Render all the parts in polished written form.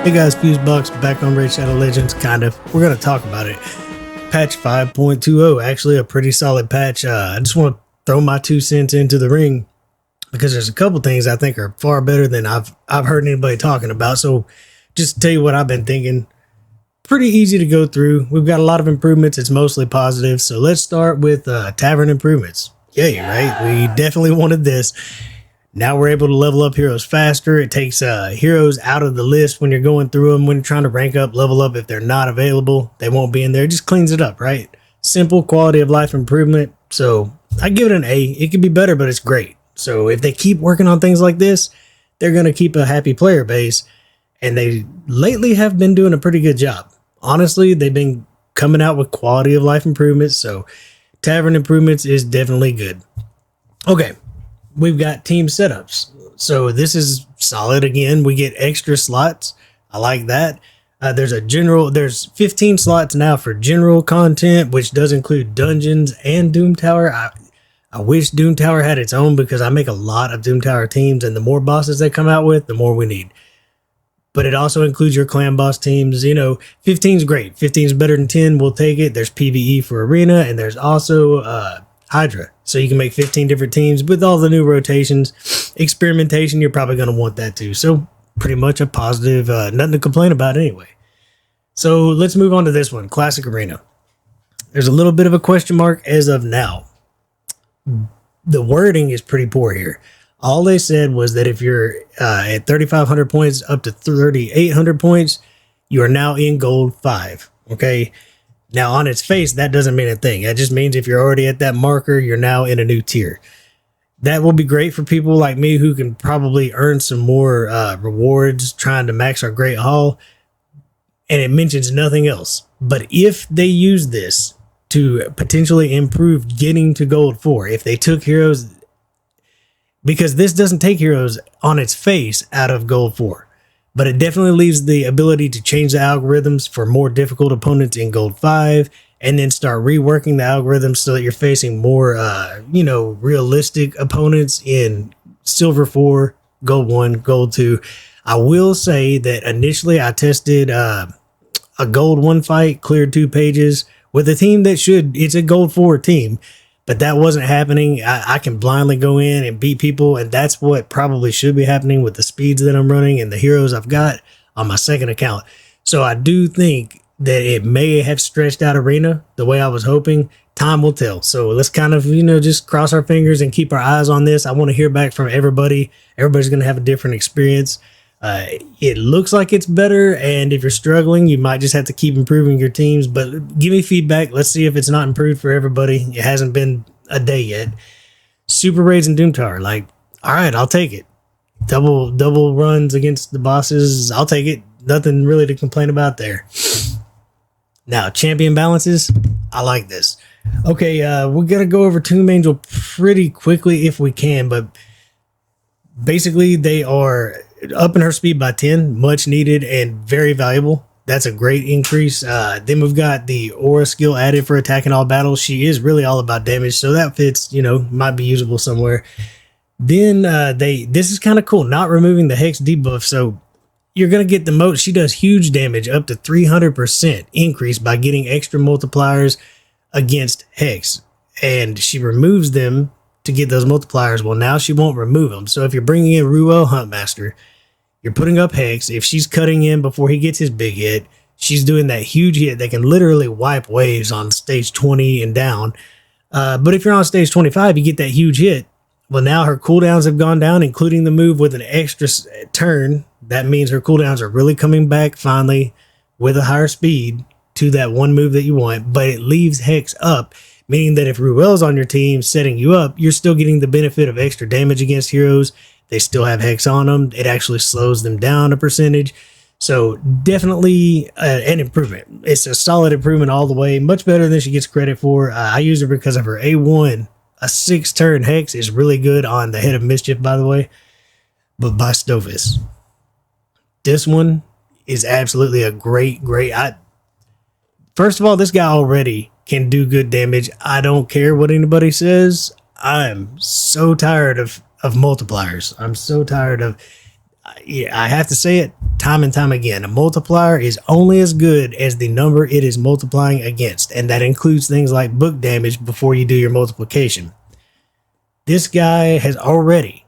Hey guys, Fusebox back on Raid Shadow Legends, kind of. We're going to talk about it. Patch 5.20, actually a pretty solid patch. I just want to throw my 2 cents into the ring because there's a couple things I think are far better than I've heard anybody talking about. So just to tell you what I've been thinking, pretty easy to go through. We've got a lot of improvements. It's mostly positive. So let's start with Tavern Improvements. Yay, right? We definitely wanted this. Now we're able to level up heroes faster. It takes heroes out of the list when you're going through them. When you're trying to rank up, level up, if they're not available, they won't be in there. It just cleans it up, right? Simple quality of life improvement. So I give it an A. It could be better, but it's great. So if they keep working on things like this, they're going to keep a happy player base. And they lately have been doing a pretty good job. Honestly, they've been coming out with quality of life improvements. So Tavern Improvements is definitely good. Okay. We've got team setups. So this is solid. Again, we get extra slots. I like that. There's 15 slots now for general content, which does include dungeons and Doom Tower. I wish Doom Tower had its own because I make a lot of Doom Tower teams, and the more bosses they come out with, the more we need. But it also includes your clan boss teams. 15 is great. 15 is better than 10. We'll take it. There's PvE for Arena, and there's also Hydra. So you can make 15 different teams with all the new rotations. Experimentation, you're probably going to want that too. So pretty much a positive, nothing to complain about anyway. So let's move on to this one, Classic Arena. There's a little bit of a question mark as of now. The wording is pretty poor here. All they said was that if you're at 3,500 points up to 3,800 points, you are now in Gold 5. Okay. Now, on its face, that doesn't mean a thing. That just means if you're already at that marker, you're now in a new tier. That will be great for people like me who can probably earn some more rewards trying to max our Great Hall. And it mentions nothing else. But if they use this to potentially improve getting to Gold 4, if they took heroes, because this doesn't take heroes on its face out of Gold 4. But it definitely leaves the ability to change the algorithms for more difficult opponents in Gold 5 and then start reworking the algorithms so that you're facing more, realistic opponents in Silver 4, Gold 1, Gold 2. I will say that initially I tested a Gold 1 fight, cleared 2 pages with a team it's a Gold 4 team. But that wasn't happening. I can blindly go in and beat people, and that's what probably should be happening with the speeds that I'm running and the heroes I've got on my second account. So I do think that it may have stretched out Arena the way I was hoping. Time will tell. So let's kind of, just cross our fingers and keep our eyes on this. I want to hear back from everybody. Everybody's going to have a different experience. It looks like it's better, and if you're struggling, you might just have to keep improving your teams, but give me feedback. Let's see if it's not improved for everybody. It hasn't been a day yet. Super raids and Doom Tower, all right, I'll take it. Double runs against the bosses, I'll take it. Nothing really to complain about there. Now, champion balances, I like this. Okay, we're gonna go over Tomb Angel pretty quickly if we can, but basically they are upping her speed by 10, much needed and very valuable. That's a great increase. Then we've got the aura skill added for attacking all battles. She is really all about damage, so that fits, might be usable somewhere. Then this is kind of cool, not removing the hex debuff, so you're going to get the most. She does huge damage, up to 300% increase by getting extra multipliers against hex, and she removes them to get those multipliers. Well, now she won't remove them. So if you're bringing in Ruel Huntmaster, you're putting up hex. If she's cutting in before he gets his big hit, she's doing that huge hit that can literally wipe waves on stage 20 and down. But if you're on stage 25, you get that huge hit. Well, now her cooldowns have gone down, including the move with an extra turn. That means her cooldowns are really coming back finally with a higher speed to that one move that you want, but it leaves hex up, meaning that if Ruel's on your team setting you up, you're still getting the benefit of extra damage against heroes. They still have hex on them. It actually slows them down a percentage. So definitely an improvement. It's a solid improvement all the way. Much better than she gets credit for. I use her because of her A1. A 6-turn hex is really good on the Head of Mischief, by the way. But by Stovis. This one is absolutely a great. First of all, this guy already can do good damage. I don't care what anybody says. I'm so tired of multipliers. I'm so tired of, I have to say it, time and time again. A multiplier is only as good as the number it is multiplying against, and that includes things like book damage before you do your multiplication. This guy has already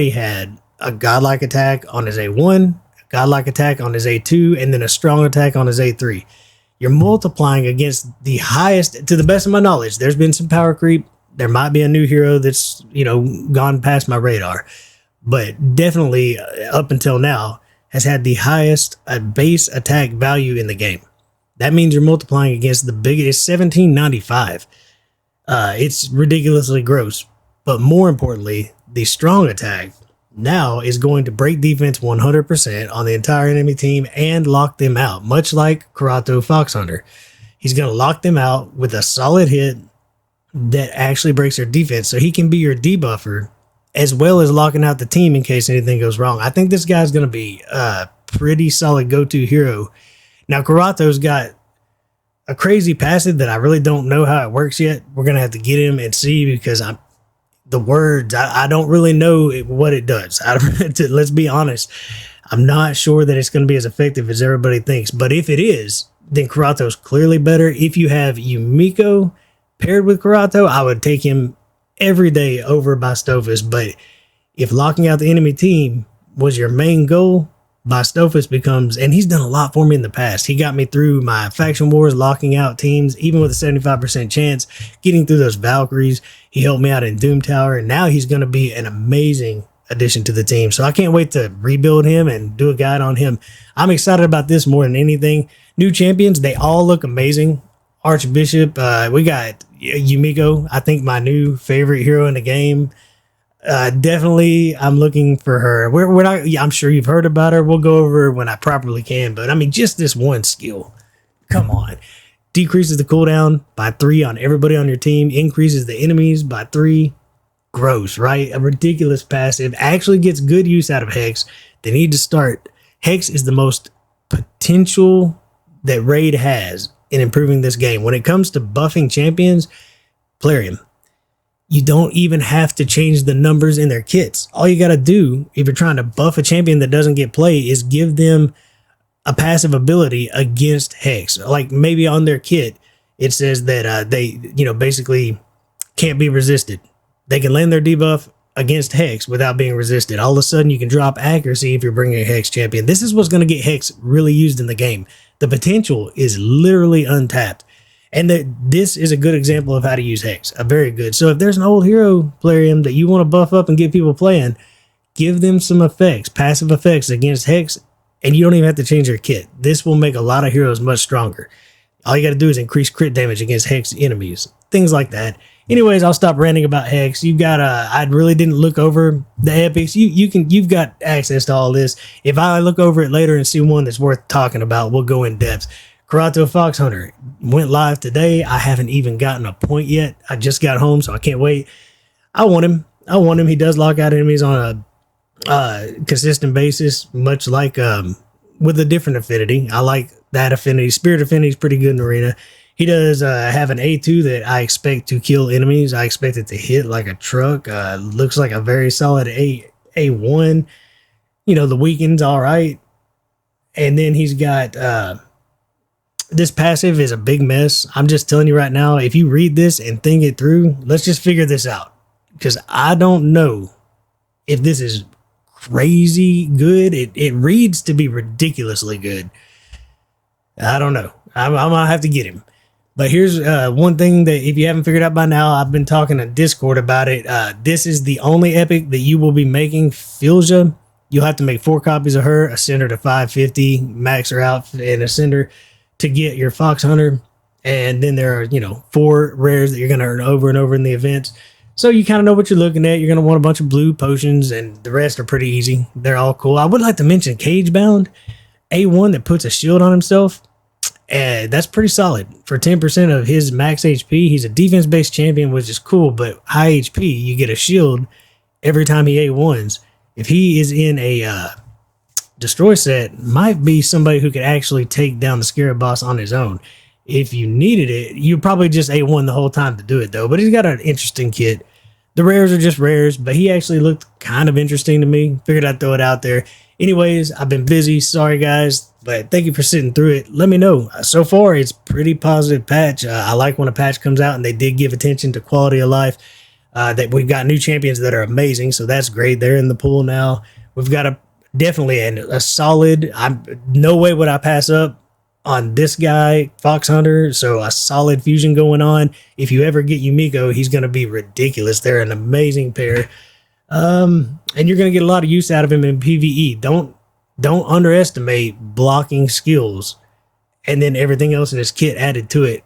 had a godlike attack on his A1, a godlike attack on his A2, and then a strong attack on his A3. You're multiplying against the highest, to the best of my knowledge. There's been some power creep. There might be a new hero that's, gone past my radar, but definitely up until now has had the highest base attack value in the game. That means you're multiplying against the biggest 1795. It's ridiculously gross, but more importantly, the strong attack now is going to break defense 100% on the entire enemy team and lock them out, much like Corrado Fox Hunter. He's going to lock them out with a solid hit that actually breaks their defense, so he can be your debuffer as well as locking out the team in case anything goes wrong. I think this guy's going to be a pretty solid go-to hero. Now, Corrado's got a crazy passive that I really don't know how it works yet. We're going to have to get him and see, because I don't really know what it does. Let's be honest. I'm not sure that it's going to be as effective as everybody thinks. But if it is, then Corrado's clearly better. If you have Yamiko paired with Corrado, I would take him every day over Bastofus. But if locking out the enemy team was your main goal, Bastofus becomes, and he's done a lot for me in the past. He got me through my faction wars, locking out teams, even with a 75% chance, getting through those Valkyries. He helped me out in Doom Tower, and now he's going to be an amazing addition to the team. So I can't wait to rebuild him and do a guide on him. I'm excited about this more than anything. New champions, they all look amazing. Archbishop, we got Yamiko, I think my new favorite hero in the game. Definitely, I'm looking for her. I'm sure you've heard about her. We'll go over her when I properly can. But I mean, just this one skill. Come on. Decreases the cooldown by 3 on everybody on your team. Increases the enemies by 3. Gross, right? A ridiculous passive. Actually gets good use out of Hex. They need to start. Hex is the most potential that Raid has in improving this game. When it comes to buffing champions, Plarium, you don't even have to change the numbers in their kits. All you got to do, if you're trying to buff a champion that doesn't get play, is give them a passive ability against Hex. Like maybe on their kit, it says that they, basically can't be resisted. They can land their debuff against Hex without being resisted. All of a sudden, you can drop accuracy if you're bringing a Hex champion. This is what's going to get Hex really used in the game. The potential is literally untapped. And this is a good example of how to use Hex. A very good. So if there's an old hero, Plarium, that you want to buff up and get people playing, give them some effects, passive effects against Hex, and you don't even have to change your kit. This will make a lot of heroes much stronger. All you got to do is increase crit damage against Hex enemies. Things like that. Anyways, I'll stop ranting about Hex. You've got I really didn't look over the epics. You've got access to all this. If I look over it later and see one that's worth talking about, we'll go in depth. Corrado Fox Hunter went live today. I haven't even gotten a point yet. I just got home, so I can't wait. I want him. He does lock out enemies on a consistent basis, much like with a different affinity. I like that affinity. Spirit affinity is pretty good in the arena. He does have an A2 that I expect to kill enemies. I expect it to hit like a truck. Looks like a very solid A1. The weakened's all right. And then he's got this passive is a big mess. I'm just telling you right now, if you read this and think it through, let's just figure this out. Because I don't know if this is crazy good. It reads to be ridiculously good. I don't know. I might have to get him. But here's one thing that if you haven't figured out by now, I've been talking to Discord about it. This is the only epic that you will be making, Filja. You'll have to make 4 copies of her, ascend her to 550, max her out, and ascend her to get your Fox Hunter. And then there are, 4 rares that you're going to earn over and over in the events. So you kind of know what you're looking at. You're going to want a bunch of blue potions, and the rest are pretty easy. They're all cool. I would like to mention Cagebound, A1 that puts a shield on himself. And that's pretty solid for 10% of his max HP. He's a defense-based champion, which is cool, but high HP, you get a shield every time he A1s. If he is in a destroy set, might be somebody who could actually take down the Scarab boss on his own. If you needed it, you probably just A1 the whole time to do it, though. But he's got an interesting kit. The rares are just rares, but he actually looked kind of interesting to me. Figured I'd throw it out there. Anyways, I've been busy. Sorry, guys. But thank you for sitting through it. Let me know. So far, it's pretty positive patch. I like when a patch comes out and they did give attention to quality of life. That we've got new champions that are amazing. So that's great. They're in the pool now. We've got definitely a solid. No way would I pass up on this guy, Fox Hunter. So a solid fusion going on. If you ever get Yamiko, he's going to be ridiculous. They're an amazing pair. And you're going to get a lot of use out of him in PvE. Don't underestimate blocking skills and then everything else in his kit added to it.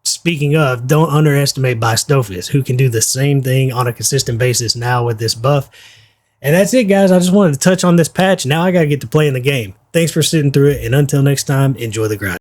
Speaking of, don't underestimate Bystofis, who can do the same thing on a consistent basis now with this buff. And that's it, guys. I just wanted to touch on this patch. Now I got to get to playing the game. Thanks for sitting through it, and until next time, enjoy the grind.